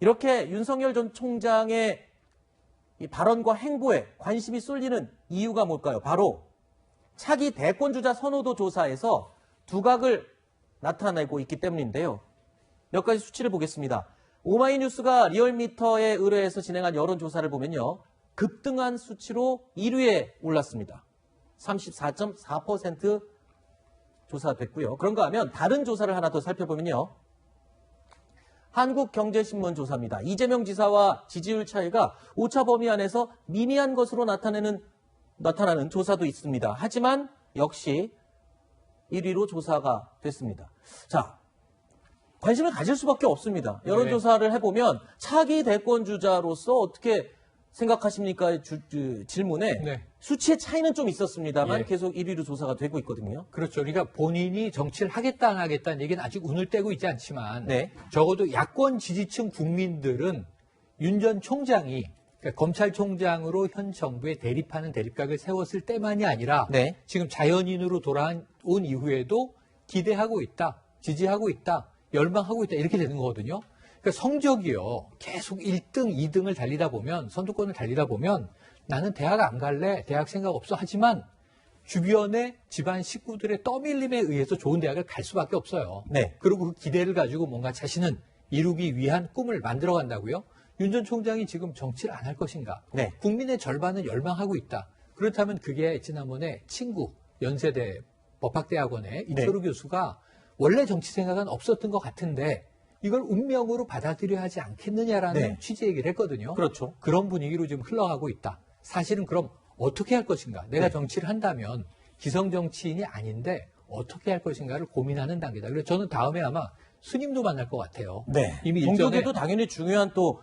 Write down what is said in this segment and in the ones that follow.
이렇게 윤석열 전 총장의 이 발언과 행보에 관심이 쏠리는 이유가 뭘까요? 바로 차기 대권주자 선호도 조사에서 두각을 나타내고 있기 때문인데요. 몇 가지 수치를 보겠습니다. 오마이뉴스가 리얼미터에 의뢰해서 진행한 여론조사를 보면요. 급등한 수치로 1위에 올랐습니다. 34.4% 조사됐고요. 그런가 하면 다른 조사를 하나 더 살펴보면요. 한국경제신문 조사입니다. 이재명 지사와 지지율 차이가 오차 범위 안에서 미미한 것으로 나타나는 조사도 있습니다. 하지만 역시 1위로 조사가 됐습니다. 자, 관심을 가질 수밖에 없습니다. 여론조사를 해보면 차기 대권 주자로서 어떻게 생각하십니까? 질문에 수치의 차이는 좀 있었습니다만 계속 1위로 조사가 되고 있거든요. 그렇죠. 그러니까 본인이 정치를 하겠다 안 하겠다는 얘기는 아직 운을 떼고 있지 않지만 적어도 야권 지지층 국민들은 윤 전 총장이 그러니까 검찰총장으로 현 정부에 대립하는 대립각을 세웠을 때만이 아니라 지금 자연인으로 돌아온 이후에도 기대하고 있다, 지지하고 있다, 열망하고 있다 이렇게 되는 거거든요. 그러니까 성적이요. 계속 1등, 2등을 달리다 보면 선두권을 달리다 보면 나는 대학 안 갈래, 대학 생각 없어 하지만 주변의 집안 식구들의 떠밀림에 의해서 좋은 대학을 갈 수밖에 없어요. 그리고 그 기대를 가지고 뭔가 자신은 이루기 위한 꿈을 만들어 간다고요. 윤 전 총장이 지금 정치를 안 할 것인가? 국민의 절반은 열망하고 있다. 그렇다면 그게 지난번에 친구 연세대 법학대학원의 이철우 교수가 원래 정치 생각은 없었던 것 같은데 이걸 운명으로 받아들여야 하지 않겠느냐라는 취지 얘기를 했거든요. 그렇죠. 그런 분위기로 지금 흘러가고 있다. 사실은 그럼 어떻게 할 것인가? 내가 정치를 한다면 기성 정치인이 아닌데 어떻게 할 것인가를 고민하는 단계다. 그래서 저는 다음에 아마 스님도 만날 것 같아요. 이미 종교계도 당연히 중요한 또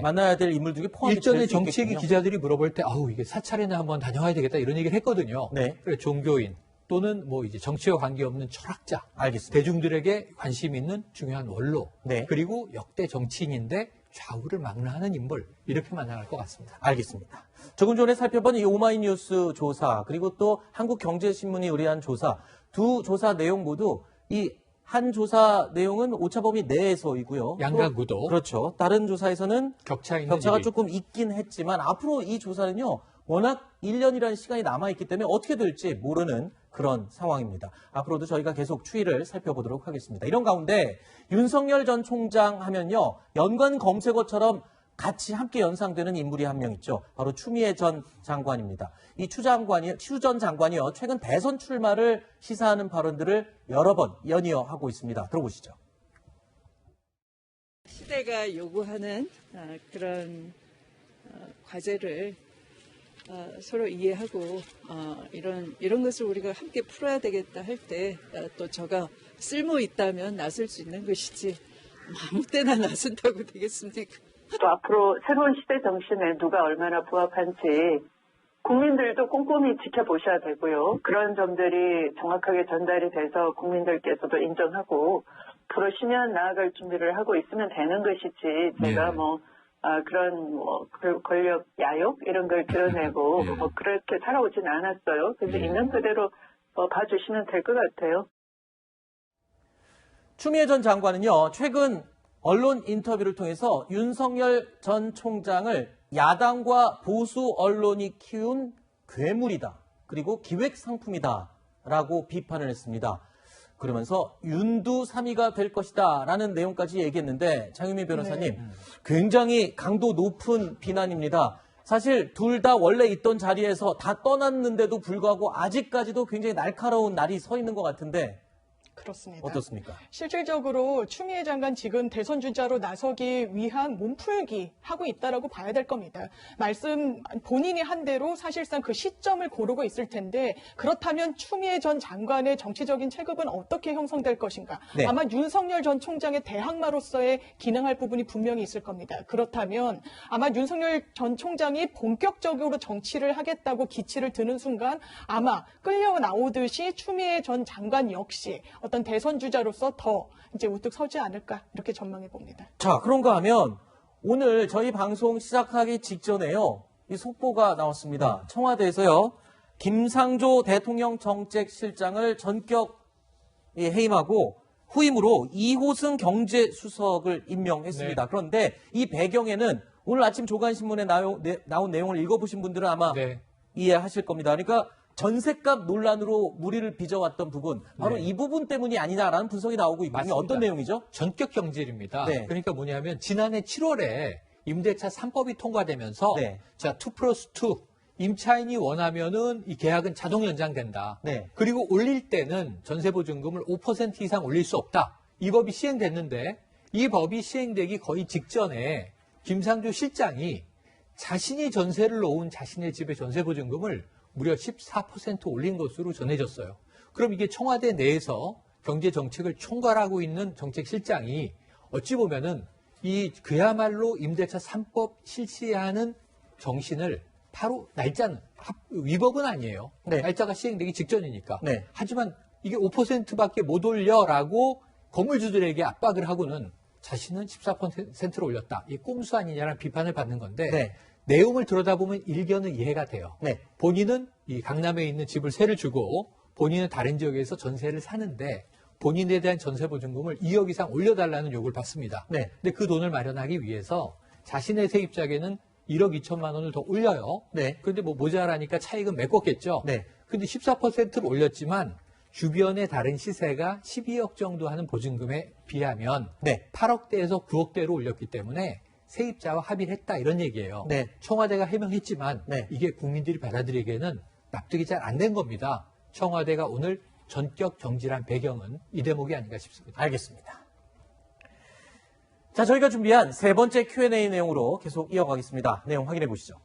만나야 될 인물 중에 포함이 될 수 있겠군요. 일전에 정치얘기 기자들이 물어볼 때 아우 이게 사찰에나 한번 다녀와야 되겠다 이런 얘기를 했거든요. 그래서 종교인 또는 뭐 이제 정치와 관계없는 철학자, 대중들에게 관심 있는 중요한 원로, 그리고 역대 정치인인데 좌우를 막론하는 인물 이렇게 만나갈 것 같습니다. 알겠습니다. 조금 전에 살펴본 이 오마이뉴스 조사 그리고 또 한국경제신문이 의뢰한 조사 두 조사 내용 모두 이 한 조사 내용은 오차범위 내에서이고요. 양강구도. 그렇죠. 다른 조사에서는 격차가 일이. 조금 있긴 했지만 앞으로 이 조사는요. 워낙 1년이라는 시간이 남아있기 때문에 어떻게 될지 모르는 그런 상황입니다. 앞으로도 저희가 계속 추이를 살펴보도록 하겠습니다. 이런 가운데 윤석열 전 총장 하면요. 연관 검색어처럼 같이 함께 연상되는 인물이 한 명 있죠. 바로 추미애 전 장관입니다. 이 추 전 장관이요. 최근 대선 출마를 시사하는 발언들을 여러 번 연이어 하고 있습니다. 들어보시죠. 시대가 요구하는 그런 과제를 서로 이해하고 이런 것을 우리가 함께 풀어야 되겠다 할 때 또 저가 쓸모 있다면 나설 수 있는 것이지 아무 때나 나선다고 되겠습니까? 또 앞으로 새로운 시대 정신에 누가 얼마나 부합한지 국민들도 꼼꼼히 지켜보셔야 되고요. 그런 점들이 정확하게 전달이 돼서 국민들께서도 인정하고 그러시면 나아갈 준비를 하고 있으면 되는 것이지 제가 그런 권력 야욕 이런 걸 드러내고 그렇게 살아오진 않았어요. 그래서 있는 그대로 봐주시면 될 것 같아요. 추미애 전 장관은요. 최근 언론 인터뷰를 통해서 윤석열 전 총장을 야당과 보수 언론이 키운 괴물이다. 그리고 기획상품이다. 라고 비판을 했습니다. 그러면서 윤두삼이가 될 것이다. 라는 내용까지 얘기했는데 장유미 변호사님 굉장히 강도 높은 비난입니다. 사실 둘 다 원래 있던 자리에서 다 떠났는데도 불구하고 아직까지도 굉장히 날카로운 날이 서 있는 것 같은데 그렇습니다. 어떻습니까? 실질적으로 추미애 장관 지금 대선 주자로 나서기 위한 몸풀기 하고 있다라고 봐야 될 겁니다. 말씀 본인이 한 대로 사실상 그 시점을 고르고 있을 텐데 그렇다면 추미애 전 장관의 정치적인 체급은 어떻게 형성될 것인가? 아마 윤석열 전 총장의 대항마로서의 기능할 부분이 분명히 있을 겁니다. 그렇다면 아마 윤석열 전 총장이 본격적으로 정치를 하겠다고 기치를 드는 순간 아마 끌려 나오듯이 추미애 전 장관 역시 어떤 대선 주자로서 더 이제 우뚝 서지 않을까 이렇게 전망해 봅니다. 자, 그런가 하면 오늘 저희 방송 시작하기 직전에요. 이 속보가 나왔습니다. 청와대에서요. 김상조 대통령 정책실장을 전격 해임하고 후임으로 이호승 경제수석을 임명했습니다. 네. 그런데 이 배경에는 오늘 아침 조간신문에 나온 내용을 읽어보신 분들은 아마 네. 이해하실 겁니다. 그러니까 전셋값 논란으로 무리를 빚어왔던 부분, 바로 네. 이 부분 때문이 아니냐라는 분석이 나오고 있거든요. 맞습니다. 어떤 내용이죠? 전격 경질입니다. 네. 그러니까 뭐냐면 지난해 7월에 임대차 3법이 통과되면서 네. 자, 2+2 임차인이 원하면은 이 계약은 자동 연장된다. 네. 그리고 올릴 때는 전세보증금을 5% 이상 올릴 수 없다. 이 법이 시행됐는데 이 법이 시행되기 거의 직전에 김상조 실장이 자신이 전세를 놓은 자신의 집의 전세보증금을 무려 14% 올린 것으로 전해졌어요. 그럼 이게 청와대 내에서 경제정책을 총괄하고 있는 정책실장이 어찌 보면은 이 그야말로 임대차 3법 실시하는 정신을 바로 날짜는 위법은 아니에요. 네. 날짜가 시행되기 직전이니까. 네. 하지만 이게 5%밖에 못 올려라고 건물주들에게 압박을 하고는 자신은 14%로 올렸다. 이 꼼수 아니냐라는 비판을 받는 건데 네. 내용을 들여다보면 일견은 이해가 돼요. 네. 본인은 이 강남에 있는 집을 세를 주고 본인은 다른 지역에서 전세를 사는데 본인에 대한 전세보증금을 2억 이상 올려달라는 요구를 받습니다. 네. 근데 그 돈을 마련하기 위해서 자신의 세입자에게는 1억 2천만 원을 더 올려요. 네. 그런데 뭐 모자라니까 차익은 메꿨겠죠. 네. 근데 14%를 올렸지만 주변의 다른 시세가 12억 정도 하는 보증금에 비하면 네. 8억대에서 9억대로 올렸기 때문에 세입자와 합의를 했다 이런 얘기예요. 네. 청와대가 해명했지만 네. 이게 국민들이 받아들이기에는 납득이 잘 안 된 겁니다. 청와대가 오늘 전격 경질한 배경은 이 대목이 아닌가 싶습니다. 알겠습니다. 자, 저희가 준비한 세 번째 Q&A 내용으로 계속 이어가겠습니다. 내용 확인해 보시죠.